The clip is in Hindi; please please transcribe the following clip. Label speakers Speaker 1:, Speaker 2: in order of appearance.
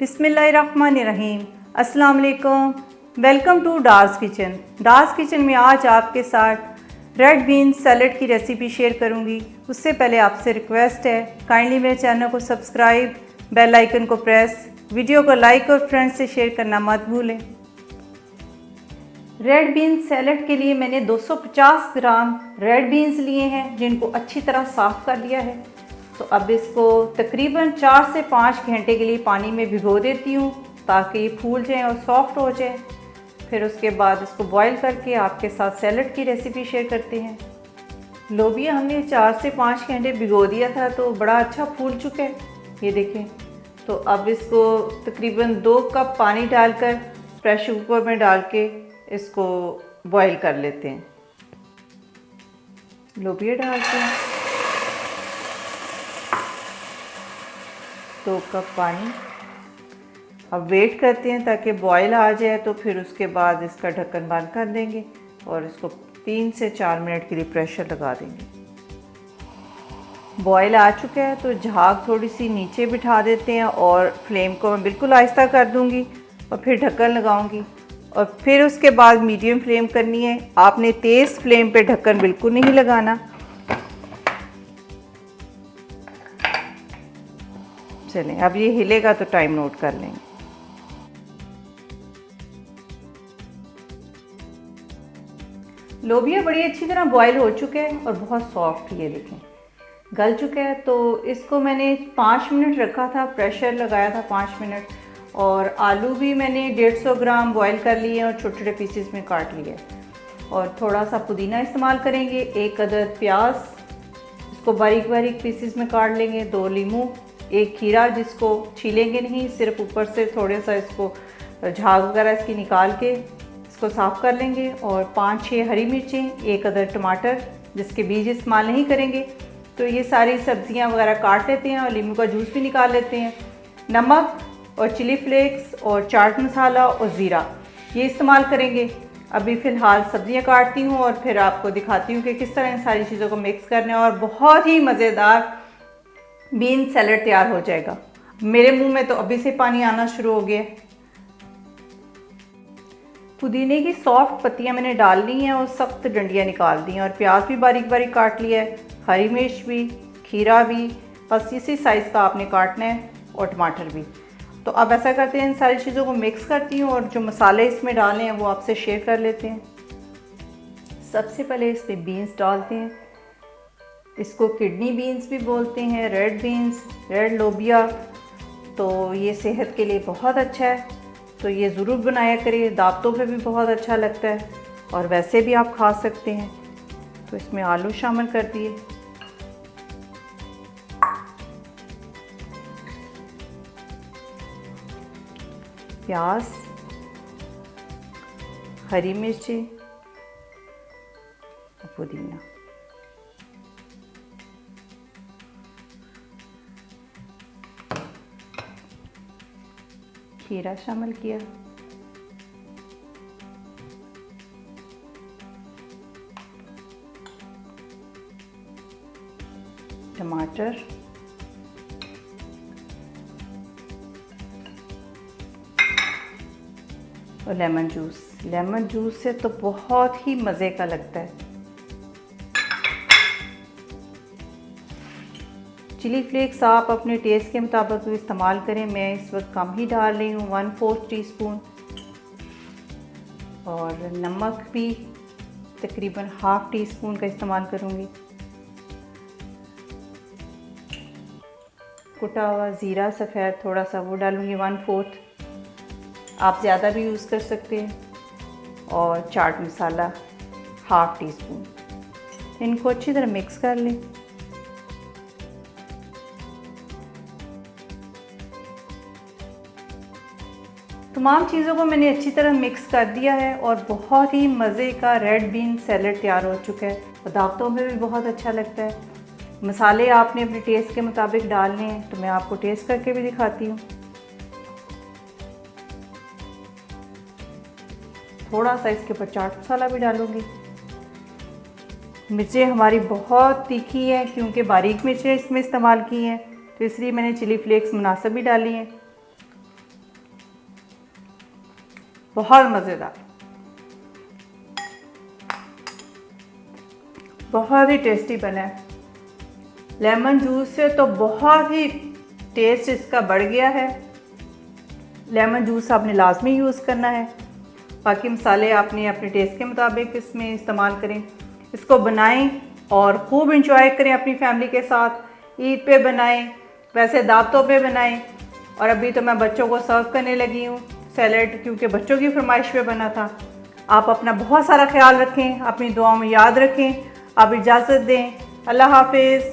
Speaker 1: बिस्मिल्लाहिर्रहमानिर्रहीम। अस्सलाम वालेकुम। Welcome to Dar's kitchen. Dar's kitchen में आज आपके साथ रेड बीन सैलड की रेसिपी शेयर करूंगी। उससे पहले आपसे रिक्वेस्ट है, काइंडली मेरे चैनल को सब्सक्राइब, बेल आइकन को प्रेस, वीडियो को लाइक और फ्रेंड्स से शेयर करना मत भूलें। रेड बीन सैलड के लिए मैंने 250 ग्राम रेड बीन्स लिए हैं, जिनको अच्छी तरह साफ़ कर लिया है। तो अब इसको तकरीबन 4 से 5 घंटे के लिए पानी में भिगो देती हूँ ताकि ये फूल जाएँ और सॉफ्ट हो जाए। फिर उसके बाद इसको बॉईल करके आपके साथ सैलड की रेसिपी शेयर करते हैं। लोबिया हमने 4 से 5 घंटे भिगो दिया था तो बड़ा अच्छा फूल चुका है, ये देखें। तो अब इसको तकरीबन 2 कप पानी डालकर प्रेशर कुकर में डाल के इसको बॉईल कर लेते हैं। लोबिया डालते हैं, 2 कप पानी। अब वेट करते हैं ताकि बॉईल आ जाए, तो फिर उसके बाद इसका ढक्कन बंद कर देंगे और इसको 3 से 4 मिनट के लिए प्रेशर लगा देंगे। बॉईल आ चुका है तो झाग थोड़ी सी नीचे बिठा देते हैं और फ्लेम को मैं बिल्कुल आहिस्ता कर दूंगी और फिर ढक्कन लगाऊंगी। और फिर उसके बाद मीडियम फ्लेम करनी है। आपने तेज़ फ्लेम पे ढक्कन बिल्कुल नहीं लगाना। चलें, अब ये हिलेगा तो टाइम नोट कर लेंगे। लोबिया बड़ी अच्छी तरह बॉईल हो चुके हैं और बहुत सॉफ्ट, ये देखें गल चुका है। तो इसको मैंने 5 मिनट रखा था, प्रेशर लगाया था 5 मिनट। और आलू भी मैंने 150 ग्राम बॉईल कर लिए और छोटे छोटे पीसेस में काट लिए। और थोड़ा सा पुदीना इस्तेमाल करेंगे, 1 अदद प्याज, इसको बारीक बारीक पीसेस में काट लेंगे, 2 लीमू, 1 खीरा जिसको छीलेंगे नहीं, सिर्फ ऊपर से थोड़ा सा इसको झाग वगैरह इसकी निकाल के इसको साफ़ कर लेंगे। और 5-6 हरी मिर्चें, 1 अदद टमाटर जिसके बीज इस्तेमाल नहीं करेंगे। तो ये सारी सब्जियां वगैरह काट लेते हैं और लीमू का जूस भी निकाल लेते हैं। नमक और चिली फ्लेक्स और चाट मसाला और ज़ीरा ये इस्तेमाल करेंगे। अभी फ़िलहाल सब्जियां काटती हूँ और फिर आपको दिखाती हूँ कि किस तरह इन सारी चीज़ों को मिक्स करना है और बहुत ही मज़ेदार बीन सैलड तैयार हो जाएगा। मेरे मुंह में तो अभी से पानी आना शुरू हो गया। पुदीने की सॉफ्ट पत्तियां मैंने डाल ली हैं और सख्त डंडियां निकाल दी हैं। और प्याज भी बारीक बारीक काट लिया है, हरी मिर्च भी, खीरा भी, बस इसी साइज़ का आपने काटना है, और टमाटर भी। तो अब ऐसा करते हैं, इन सारी चीज़ों को मिक्स करती हूँ और जो मसाले इसमें डाले हैं वो आपसे शेयर कर लेते हैं। सबसे पहले इसमें बीन्स डालते हैं। इसको किडनी बीन्स भी बोलते हैं, रेड बीन्स, रेड लोबिया। तो ये सेहत के लिए बहुत अच्छा है, तो ये ज़रूर बनाया करिए। दावतों पे भी बहुत अच्छा लगता है और वैसे भी आप खा सकते हैं। तो इसमें आलू शामिल कर दिए, प्याज, हरी मिर्ची, पुदीना। खीरा शामिल किया, टमाटर, और लेमन जूस। लेमन जूस से तो बहुत ही मज़े का लगता है। चिली फ्लेक्स आप अपने टेस्ट के मुताबिक इस्तेमाल करें, मैं इस वक्त कम ही डाल रही हूँ, 1/4 टीस्पून। और नमक भी तकरीबन 1/2 टीस्पून का इस्तेमाल करूँगी। कुटा हुआ ज़ीरा सफ़ेद थोड़ा सा वो डालूँगी, 1/4, आप ज़्यादा भी यूज़ कर सकते हैं। और चाट मसाला 1/2 टीस्पून। इनको अच्छी तरह मिक्स कर लें। तमाम चीज़ों को मैंने अच्छी तरह मिक्स कर दिया है और बहुत ही मज़े का रेड बीन सैलड तैयार हो चुका है। दावतों में भी बहुत अच्छा लगता है। मसाले आपने अपने टेस्ट के मुताबिक डालने हैं, तो मैं आपको टेस्ट करके भी दिखाती हूँ। थोड़ा सा इसके ऊपर चाट मसाला भी डालूँगी। मिर्चें हमारी बहुत तीखी हैं क्योंकि बारीक मिर्चें इसमें इस्तेमाल की हैं, तो इसलिए मैंने चिली फ्लेक्स मुनासिब भी डाली हैं। बहुत मज़ेदार, बहुत ही टेस्टी बना है। लेमन जूस से तो बहुत ही टेस्ट इसका बढ़ गया है। लेमन जूस आपने लाजमी यूज़ करना है, बाकी मसाले आपने अपने टेस्ट के मुताबिक इसमें इस्तेमाल करें। इसको बनाएं और खूब इंजॉय करें अपनी फैमिली के साथ। ईद पे बनाएं, वैसे दावतों पे बनाएं। और अभी तो मैं बच्चों को सर्व करने लगी हूँ सैलेड, क्योंकि बच्चों की फरमाइश पे बना था। आप अपना बहुत सारा ख्याल रखें, अपनी दुआओं में याद रखें। आप इजाज़त दें। अल्लाह हाफिज़।